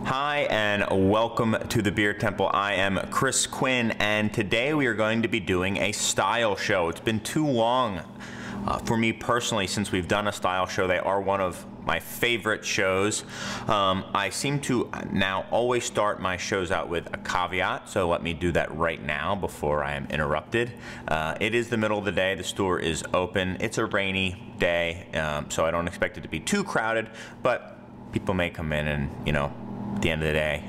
Hi and welcome to the Beer Temple. I am Chris Quinn and today we are going to be doing a style show. It's been too long for me personally since we've done a style show. They are one of my favorite shows. I seem to now always start my shows out with a caveat, so let me do that right now before I am interrupted. It is the middle of the day, the store is open, it's a rainy day, so I don't expect it to be too crowded, but people may come in and, you know, at the end of the day,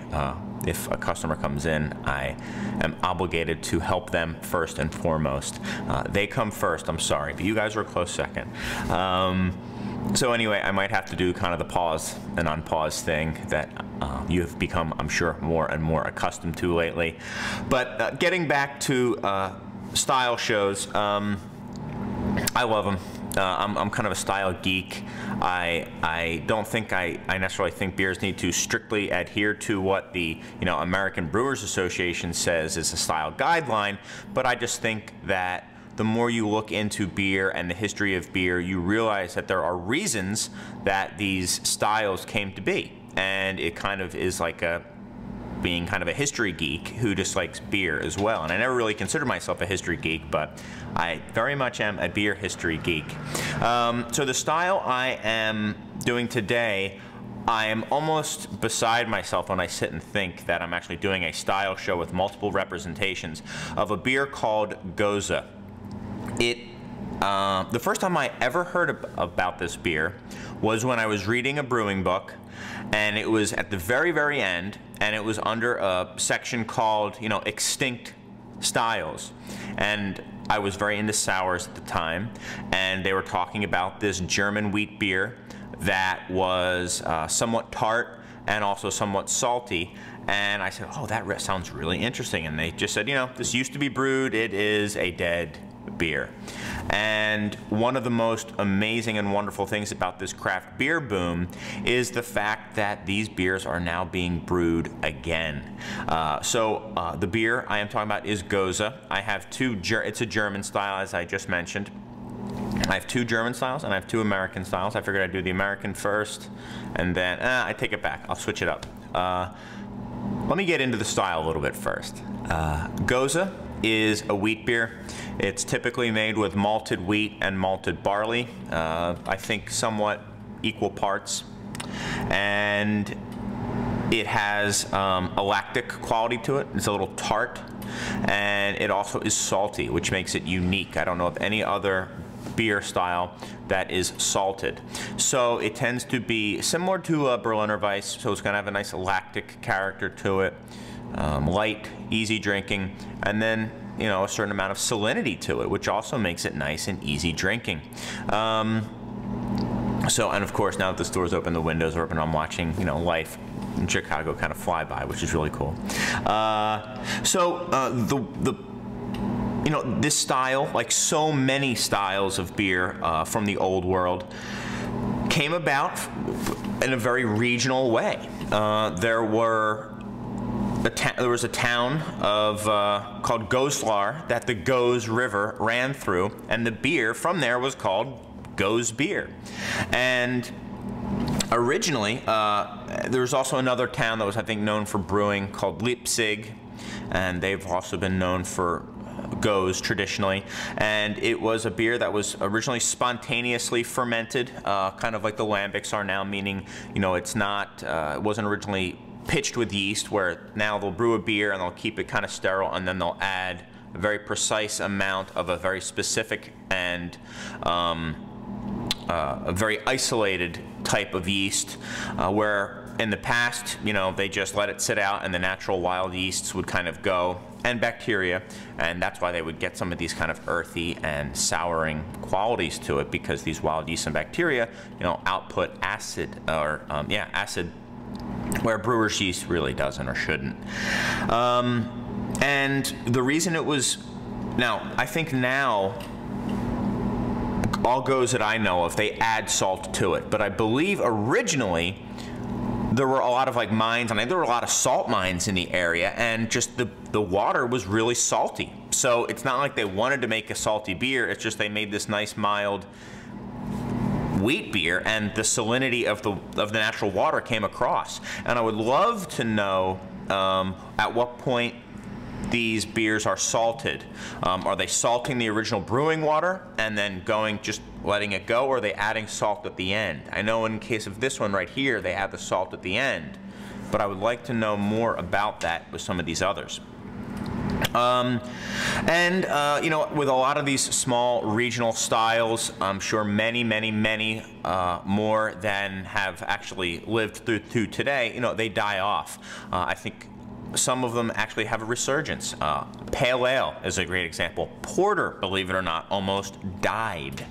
if a customer comes in, I am obligated to help them first and foremost. They come first, I'm sorry, but you guys are a close second. So anyway, I might have to do kind of the pause and unpause thing that you have become, I'm sure, more and more accustomed to lately. But getting back to style shows, I love them. I'm kind of a style geek. I don't think I necessarily think beers need to strictly adhere to what the American Brewers Association says is a style guideline, but I just think that the more you look into beer and the history of beer, you realize that there are reasons that these styles came to be, and it kind of is like being kind of a history geek who just likes beer as well. And I never really considered myself a history geek, but I very much am a beer history geek. So the style I am doing today, I am almost beside myself when I sit and think that I'm actually doing a style show with multiple representations of a beer called Gose. The first time I ever heard about this beer was when I was reading a brewing book, and it was at the very, very end, and it was under a section called, Extinct Styles. And I was very into sours at the time, and they were talking about this German wheat beer that was somewhat tart and also somewhat salty. And I said, oh, that sounds really interesting. And they just said, this used to be brewed, it is a dead beer. And one of the most amazing and wonderful things about this craft beer boom is the fact that these beers are now being brewed again. The beer I am talking about is Gose. I have two, it's a German style, as I just mentioned. I have two German styles and I have two American styles. I figured I'd do the American first, and then, I take it back, I'll switch it up. Let me get into the style a little bit first. Gose is a wheat beer. It's typically made with malted wheat and malted barley, I think somewhat equal parts. And it has a lactic quality to it. It's a little tart, and it also is salty, which makes it unique. I don't know of any other beer style that is salted. So it tends to be similar to a Berliner Weiss, so it's going to have a nice lactic character to it. Light, easy drinking, and then a certain amount of salinity to it, which also makes it nice and easy drinking. And of course, now that the store's open, the windows are open, I'm watching life in Chicago kind of fly by, which is really cool. This style, like so many styles of beer from the old world, came about in a very regional way. There was a town called Goslar that the Gose River ran through, and the beer from there was called Gose beer. And originally, there was also another town that was, I think, known for brewing called Leipzig, and they've also been known for Gose traditionally. And it was a beer that was originally spontaneously fermented, kind of like the lambics are now, meaning, it's not, it wasn't originally pitched with yeast, where now they'll brew a beer and they'll keep it kind of sterile, and then they'll add a very precise amount of a very specific and a very isolated type of yeast, where in the past, they just let it sit out and the natural wild yeasts would kind of go, and bacteria, and that's why they would get some of these kind of earthy and souring qualities to it, because these wild yeasts and bacteria, output acid, or acid, where brewer's yeast really doesn't or shouldn't. And the reason it was, I think now, all Gose that I know of, they add salt to it, but I believe originally there were a lot of mines, and there were a lot of salt mines in the area, and just the water was really salty. So it's not like they wanted to make a salty beer, it's just they made this nice mild wheat beer, and the salinity of the natural water came across. And I would love to know at what point these beers are salted. Are they salting the original brewing water and then just letting it go, or are they adding salt at the end? I know in case of this one right here, they add the salt at the end, but I would like to know more about that with some of these others. You know, with a lot of these small regional styles, I'm sure many more than have actually lived through today, you know, they die off. I think some of them actually have a resurgence. Pale Ale is a great example. Porter, believe it or not, almost died.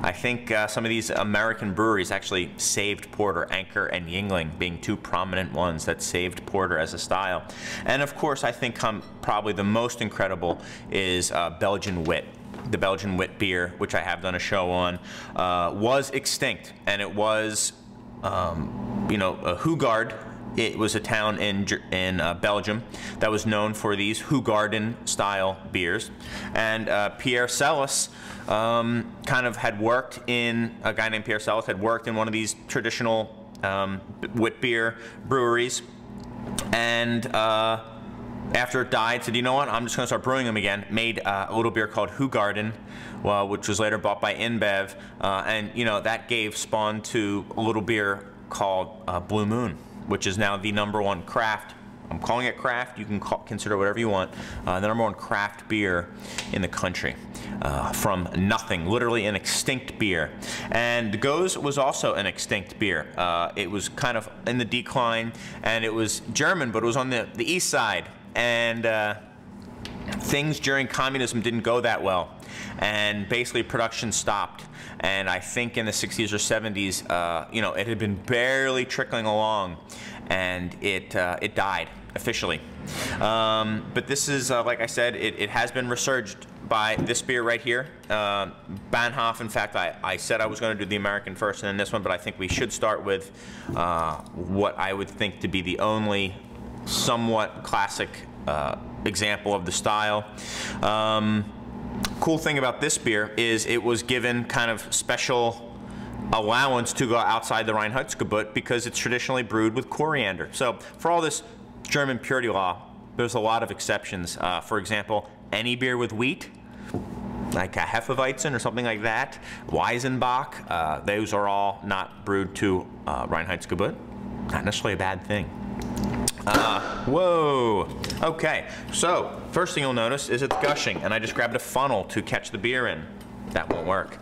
I think some of these American breweries actually saved porter, Anchor and Yingling being two prominent ones that saved porter as a style. And of course, I think probably the most incredible is Belgian Wit. The Belgian Wit beer, which I have done a show on, was extinct, and it was, you know, Hoogaard. It was a town in Belgium that was known for these Hoogarden style beers, and Pierre Celis kind of had worked in, a guy named Pierre Celis had worked in one of these traditional wit beer breweries, and after it died, said, you know what, I'm just going to start brewing them again. Made a little beer called Hoogarden, which was later bought by InBev, and you know, that gave spawn to a little beer called Blue Moon, which is now the #1 craft. I'm calling it craft. You can consider whatever you want. The #1 craft beer in the country, from nothing, literally an extinct beer. And the Gose was also an extinct beer. It was kind of in the decline, and it was German, but it was on the east side. And things during communism didn't go that well, and basically production stopped. And I think in the 60s or 70s, you know, it had been barely trickling along, and it died officially. But this is, like I said, it has been resurged by this beer right here, Banhof. In fact, I said I was going to do the American first and then this one, but I think we should start with what I would think to be the only somewhat classic example of the style. Cool thing about this beer is it was given kind of special allowance to go outside the Reinheitsgebot because it's traditionally brewed with coriander. So for all this German purity law, there's a lot of exceptions. For example, any beer with wheat, like a Hefeweizen or something like that, Weizenbach, those are all not brewed to Reinheitsgebot. Not necessarily a bad thing. Whoa. Okay, so first thing you'll notice is it's gushing, and I just grabbed a funnel to catch the beer in. That won't work.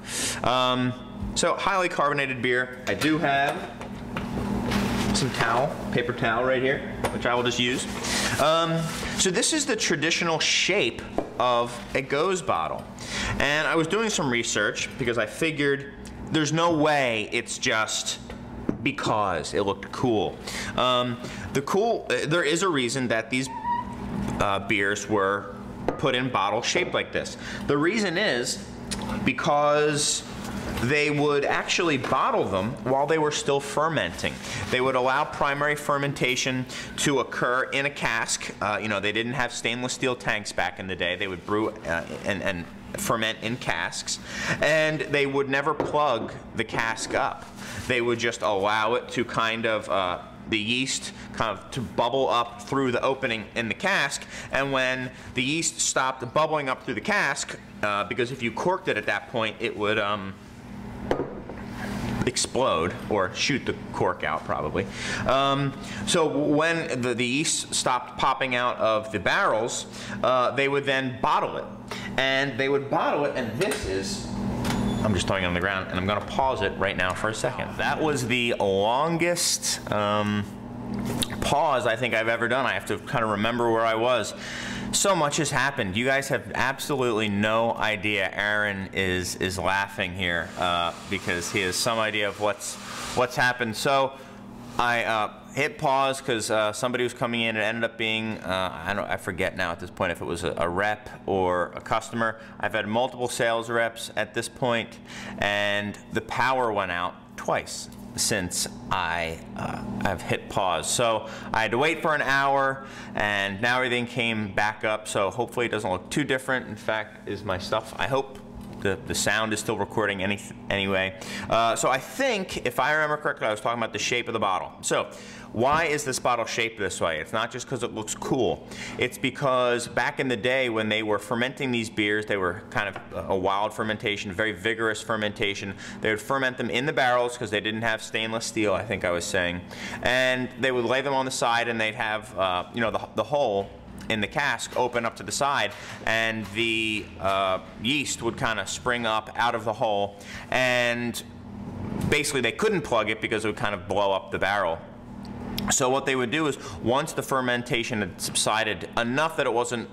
So highly carbonated beer. I do have some towel, paper towel right here, which I will just use. So this is the traditional shape of a Gose bottle. And I was doing some research because I figured there's no way it's just because it looked cool. There is a reason that these beers were put in bottles shaped like this. The reason is because they would actually bottle them while they were still fermenting. They would allow primary fermentation to occur in a cask. You know, they didn't have stainless steel tanks back in the day. They would brew and ferment in casks, and they would never plug the cask up. They would just allow it to kind of the yeast kind of to bubble up through the opening in the cask, and when the yeast stopped bubbling up through the cask, because if you corked it at that point, it would explode or shoot the cork out probably. So when the yeast stopped popping out of the barrels, they would then bottle it. And they would bottle it, and this is, I'm just throwing it on the ground, and I'm going to pause it right now for a second. That was the longest pause I think I've ever done. I have to kind of remember where I was. So much has happened. You guys have absolutely no idea. Aaron is laughing here because he has some idea of what's happened. So I hit pause because somebody was coming in. It ended up being I forget now at this point if it was a rep or a customer. I've had multiple sales reps at this point, and the power went out twice since I've hit pause. So I had to wait for an hour, and now everything came back up, so hopefully it doesn't look too different. In fact, is my stuff, I hope, the sound is still recording anyway. So I think, if I remember correctly, I was talking about the shape of the bottle. So why is this bottle shaped this way? It's not just because it looks cool. It's because back in the day when they were fermenting these beers, they were kind of a wild fermentation, very vigorous fermentation. They would ferment them in the barrels because they didn't have stainless steel, I think I was saying. And they would lay them on the side, and they'd have you know, the hole in the cask open up to the side, and the yeast would kind of spring up out of the hole, and basically they couldn't plug it because it would kind of blow up the barrel. So what they would do is, once the fermentation had subsided enough that it wasn't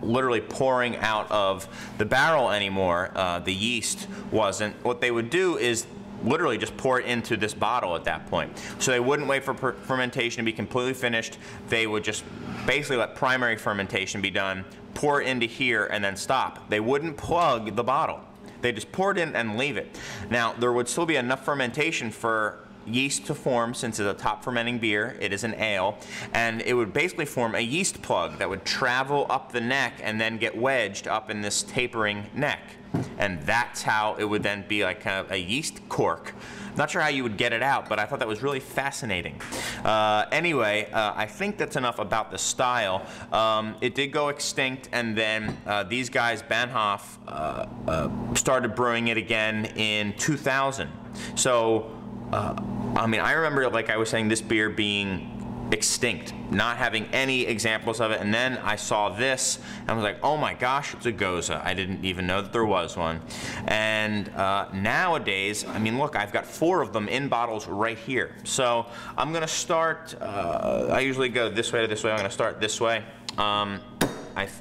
literally pouring out of the barrel anymore, the yeast wasn't, what they would do is literally just pour it into this bottle at that point. So they wouldn't wait for fermentation to be completely finished. They would just basically let primary fermentation be done, pour it into here, and then stop. They wouldn't plug the bottle. They just pour it in and leave it. Now, there would still be enough fermentation for yeast to form, since it's a top fermenting beer, it is an ale, and it would basically form a yeast plug that would travel up the neck and then get wedged up in this tapering neck. And that's how it would then be like kind of a yeast cork. Not sure how you would get it out, but I thought that was really fascinating. Anyway, I think that's enough about the style. It did go extinct, and then these guys, Banhof, started brewing it again in 2000. So I mean, I remember, like I was saying, this beer being extinct, not having any examples of it, and then I saw this, and I was like, oh my gosh, it's a Gose. I didn't even know that there was one. And nowadays, I mean, look, I've got 4 of them in bottles right here. So I'm gonna start, I usually go this way to this way. I'm gonna start this way. I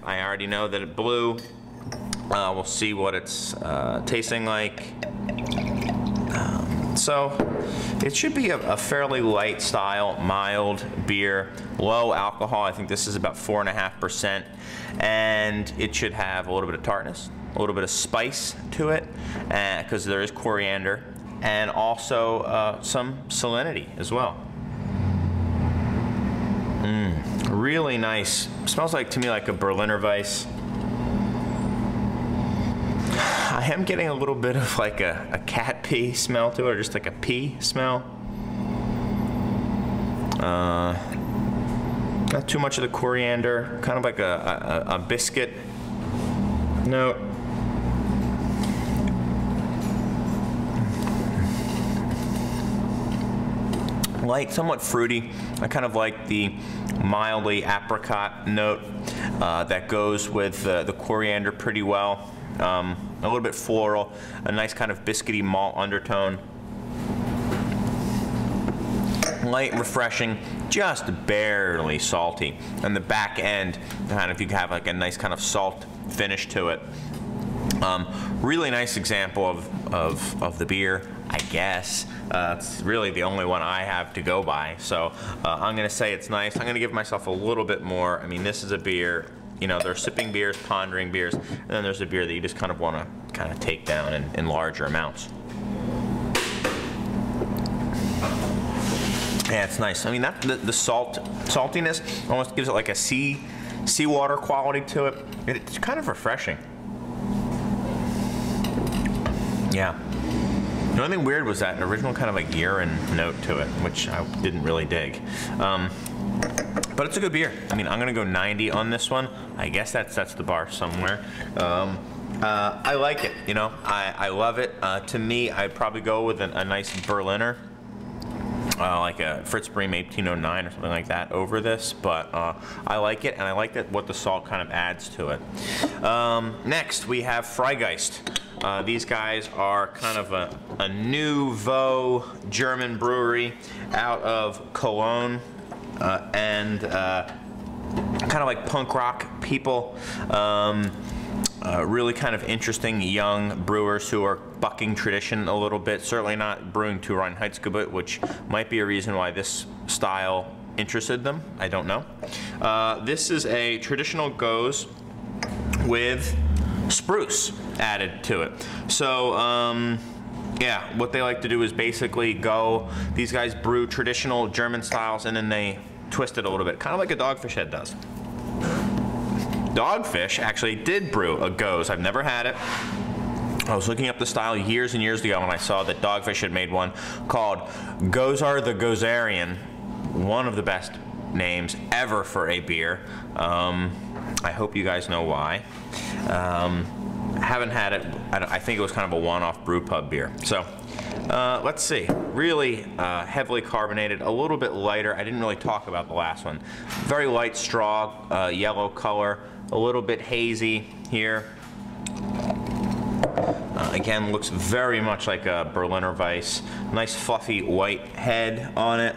already know that it blew. We'll see what it's tasting like. So it should be a fairly light style, mild beer, low alcohol. I think this is about 4.5%, and it should have a little bit of tartness, a little bit of spice to it, because there is coriander, and also some salinity as well. Really nice. Smells like, to me, like a Berliner Weiss. I am getting a little bit of like a cat pee smell to it, or just like a pea smell. Not too much of the coriander, kind of like a biscuit note. Light, somewhat fruity. I kind of like the mildly apricot note that goes with the coriander pretty well. A little bit floral, a nice kind of biscuity malt undertone. Light, refreshing, just barely salty. And the back end, kind of, you have like a nice kind of salt finish to it. Really nice example of the beer, I guess. It's really the only one I have to go by. So I'm gonna say it's nice. I'm gonna give myself a little bit more. I mean, this is a beer, you know, there's sipping beers, pondering beers, and then there's a beer that you just kind of want to kind of take down in larger amounts. Yeah, it's nice. I mean, that the saltiness almost gives it like a seawater quality to it. It's kind of refreshing. Yeah. The only thing weird was that original kind of like urine note to it, which I didn't really dig. But it's a good beer. I mean, I'm gonna go 90 on this one. I guess that sets the bar somewhere. I like it, you know, I love it. To me, I'd probably go with a nice Berliner, like a Fritz Bream 1809 or something like that over this, but I like it, and I like that what the salt kind of adds to it. Next, we have Freigeist. These guys are kind of a nouveau German brewery out of Cologne. And kind of like punk rock people, really kind of interesting young brewers who are bucking tradition a little bit, certainly not brewing to Reinheitsgebot, which might be a reason why this style interested them, I don't know. This is a traditional Gose with spruce added to it. So yeah, what they like to do is basically these guys brew traditional German styles and then they twist it a little bit, kind of like a Dogfish Head does. Dogfish actually did brew a Gose. I've never had it. I was looking up the style years and years ago when I saw that Dogfish had made one called Gose the Gosarian, one of the best names ever for a beer. I hope you guys know why. Haven't had it. I think it was kind of a one-off brew pub beer. So let's see. Really heavily carbonated, a little bit lighter. I didn't really talk about the last one. Very light straw, yellow color, a little bit hazy here. Again, looks very much like a Berliner Weiss. Nice fluffy white head on it.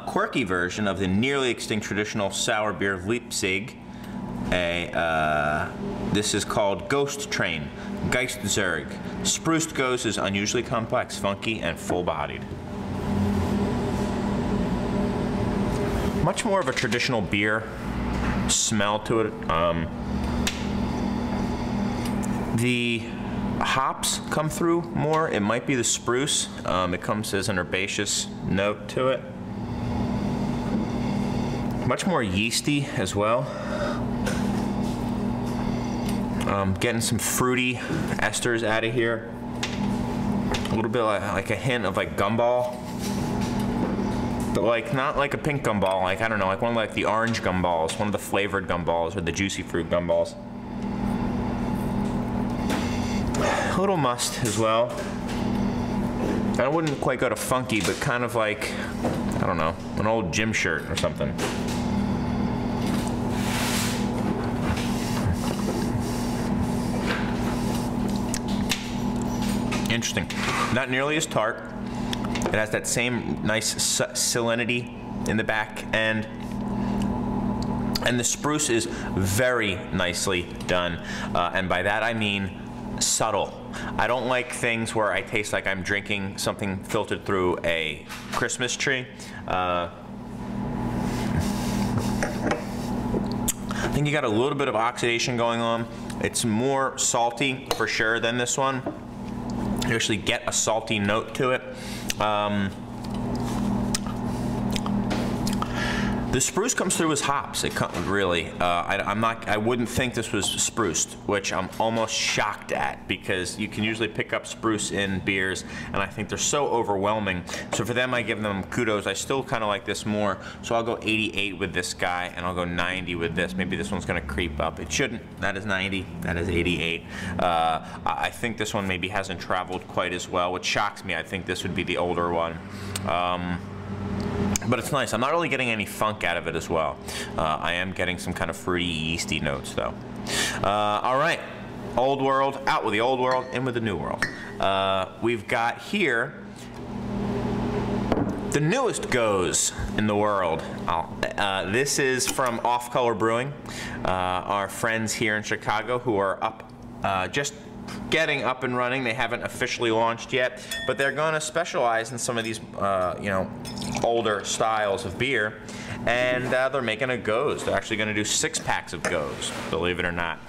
Quirky version of the nearly extinct traditional sour beer Leipzig. This is called Ghost Train, Geisterzug. Spruced Gose is unusually complex, funky, and full-bodied. Much more of a traditional beer smell to it. The hops come through more. It might be the spruce. It comes as an herbaceous note to it. Much more yeasty as well. Getting some fruity esters out of here. A little bit like a hint of like gumball. But like not like a pink gumball, like I don't know, like one of like the orange gumballs, one of the flavored gumballs or the juicy fruit gumballs. A little must as well. I wouldn't quite go to funky, but kind of like, I don't know, an old gym shirt or something. Interesting. Not nearly as tart. It has that same nice salinity in the back end. And the spruce is very nicely done. And by that I mean subtle. I don't like things where I taste like I'm drinking something filtered through a Christmas tree. I think you got a little bit of oxidation going on. It's more salty for sure than this one. You actually get a salty note to it. The spruce comes through as hops. It really. I wouldn't think this was spruced, which I'm almost shocked at because you can usually pick up spruce in beers, and I think they're so overwhelming. So for them, I give them kudos. I still kind of like this more, so I'll go 88 with this guy, and I'll go 90 with this. Maybe this one's gonna creep up. It shouldn't. That is 90. That is 88. I think this one maybe hasn't traveled quite as well, which shocks me. I think this would be the older one. But it's nice. I'm not really getting any funk out of it as well. I am getting some kind of fruity, yeasty notes, though. All right. Old world, out with the old world, in with the new world. We've got here the newest Gose in the world. This is from Off Color Brewing, our friends here in Chicago who are up just getting up and running. They haven't officially launched yet, but they're going to specialize in some of these, you know, older styles of beer, and they're making a Gose. They're actually going to do 6 packs of Gose, believe it or not.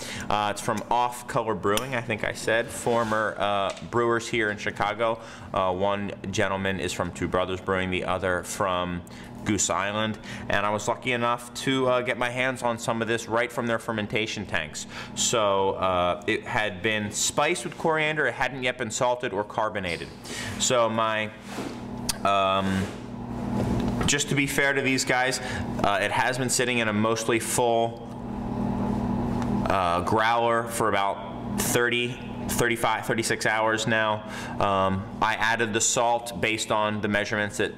It's from Off Color Brewing, I think I said, former brewers here in Chicago. One gentleman is from Two Brothers Brewing, the other from Goose Island, and I was lucky enough to get my hands on some of this right from their fermentation tanks. So it had been spiced with coriander, it hadn't yet been salted or carbonated. So my, just to be fair to these guys, it has been sitting in a mostly full growler for about 35, 36 hours now. I added the salt based on the measurements that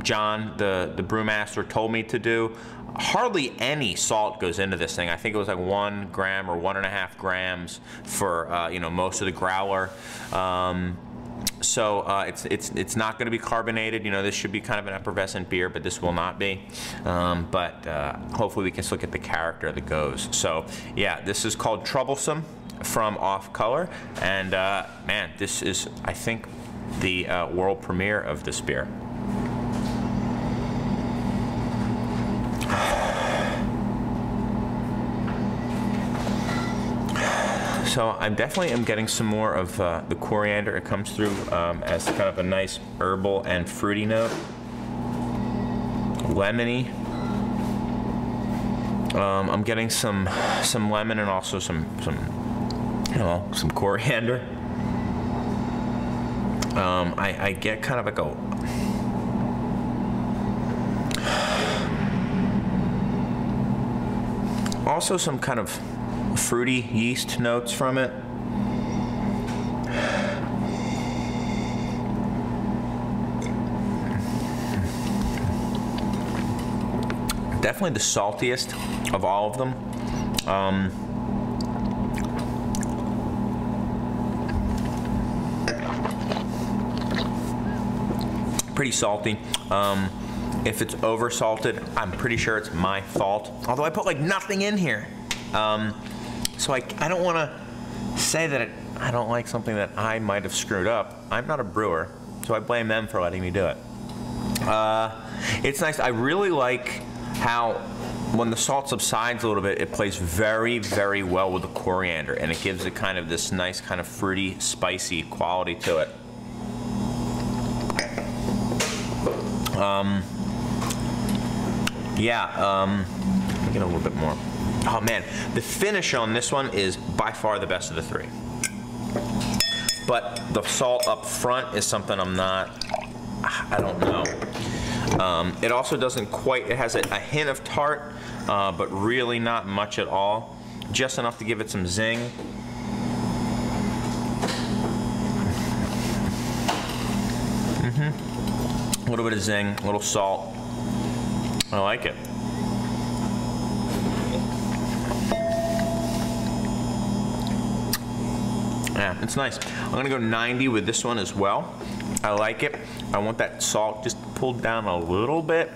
John, the brewmaster, told me to do. Hardly any salt goes into this thing. I think it was like 1 gram or 1.5 grams for you know, most of the growler. So it's not going to be carbonated. You know, this should be kind of an effervescent beer, but this will not be. But hopefully we can still get the character of the Gose. So yeah, this is called Troublesome from Off Color, and man, this is, I think, the world premiere of this beer. So I definitely am getting some more of the coriander. It comes through as kind of a nice herbal and fruity note. Lemony. I'm getting some lemon and also some you know, some coriander. I get kind of like a also some kind of fruity yeast notes from it. Definitely the saltiest of all of them. Pretty salty. If it's over salted, I'm pretty sure it's my fault. Although I put like nothing in here. So I don't want to say that I don't like something that I might have screwed up. I'm not a brewer, so I blame them for letting me do it. It's nice. I really like how when the salt subsides a little bit, it plays very, very well with the coriander, and it gives it kind of this nice kind of fruity, spicy quality to it. Let me get a little bit more. Oh man, the finish on this one is by far the best of the three. But the salt up front is something I don't know. It also doesn't quite, it has a hint of tart, but really not much at all. Just enough to give it some zing. A little bit of zing, a little salt. I like it. Yeah, it's nice. I'm gonna go 90 with this one as well. I like it. I want that salt just pulled down a little bit.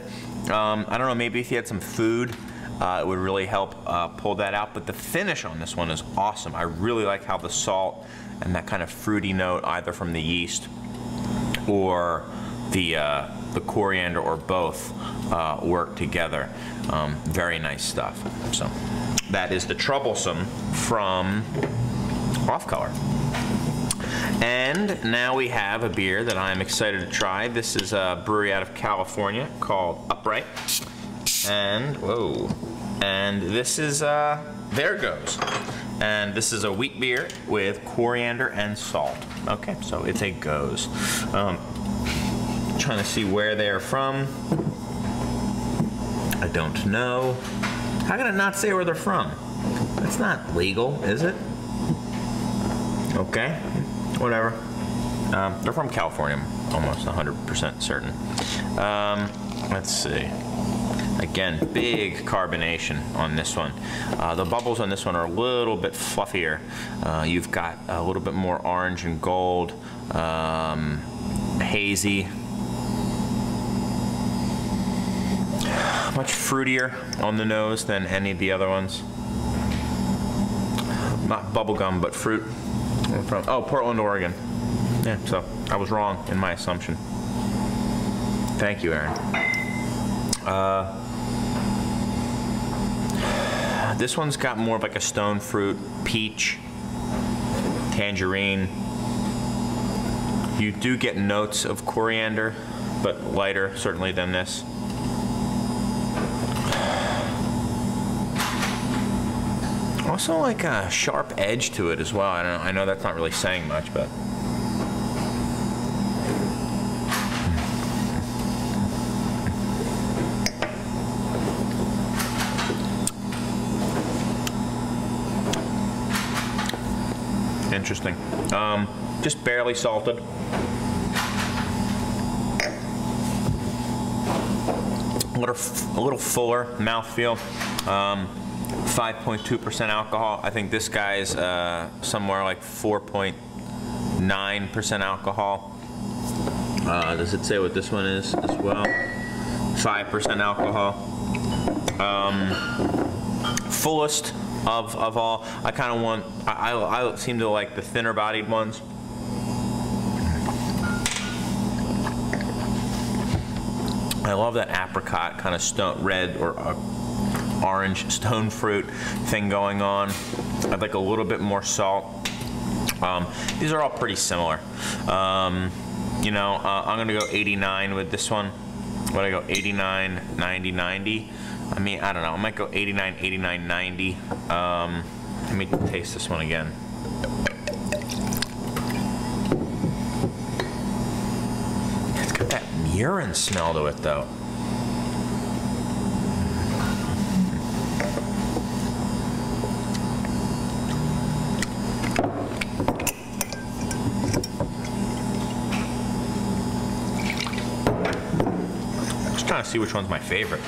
I don't know, maybe if you had some food, it would really help pull that out. But the finish on this one is awesome. I really like how the salt and that kind of fruity note, either from the yeast or the coriander or both, work together. Very nice stuff. So that is the Troublesome from Off Color. And now we have a beer that I'm excited to try. This is a brewery out of California called Upright. And, whoa. And this is, there goes. And this is a wheat beer with coriander and salt. Okay, so it's a Gose. Trying to see where they're from. I don't know. How can it not say where they're from? That's not legal, is it? Okay, whatever. They're from California, I'm almost 100% certain. Let's see. Again, big carbonation on this one. The bubbles on this one are a little bit fluffier. You've got a little bit more orange and gold, hazy. Much fruitier on the nose than any of the other ones. Not bubblegum, but fruit. From, oh, Portland, Oregon. Yeah, so I was wrong in my assumption. Thank you, Aaron. This one's got more of like a stone fruit, peach, tangerine. You do get notes of coriander, but lighter certainly than this. Also like a sharp edge to it as well. I know that's not really saying much, but interesting. Just barely salted. A little fuller mouthfeel. 5.2% alcohol. I think this guy's somewhere like 4.9% alcohol. Does it say what this one is as well? 5% alcohol. Fullest of all. I kind of want, I seem to like the thinner bodied ones. I love that apricot kind of stone red or orange stone fruit thing going on. I'd like a little bit more salt. These are all pretty similar. You know, I'm gonna go 89 with this one. What I go 89, 90, 90. I mean, I don't know. I might go 89, 89, 90. Let me taste this one again. urine smell to it, though. Just trying to see which one's my favorite.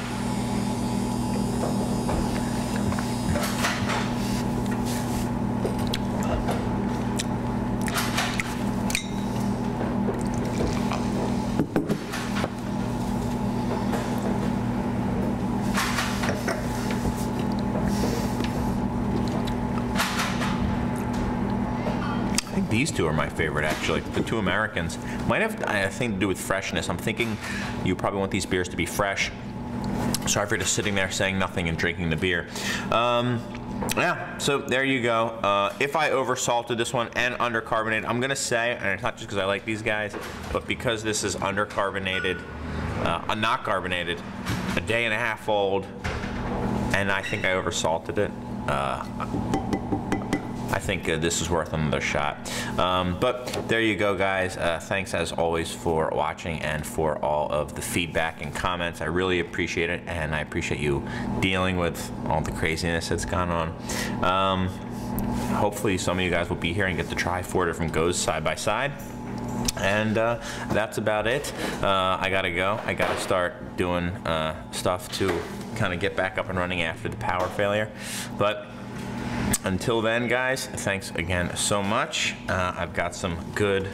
These two are my favorite, actually. The two Americans. Might have a thing to do with freshness. I'm thinking you probably want these beers to be fresh. Sorry for just sitting there saying nothing and drinking the beer. Yeah, so there you go. If I oversalted this one and undercarbonated, I'm gonna say, and it's not just because I like these guys, but because this is undercarbonated, not carbonated, a day and a half old, and I think I oversalted it. I think this is worth another shot. But there you go, guys. Thanks as always for watching and for all of the feedback and comments. I really appreciate it, and I appreciate you dealing with all the craziness that's gone on. Hopefully some of you guys will be here and get to try 4 different Gose side by side. And that's about it. I gotta go. I gotta start doing stuff to kind of get back up and running after the power failure. But until then, guys, thanks again so much. I've got some good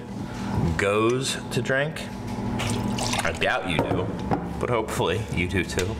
Gose to drink. I doubt you do, but hopefully you do too.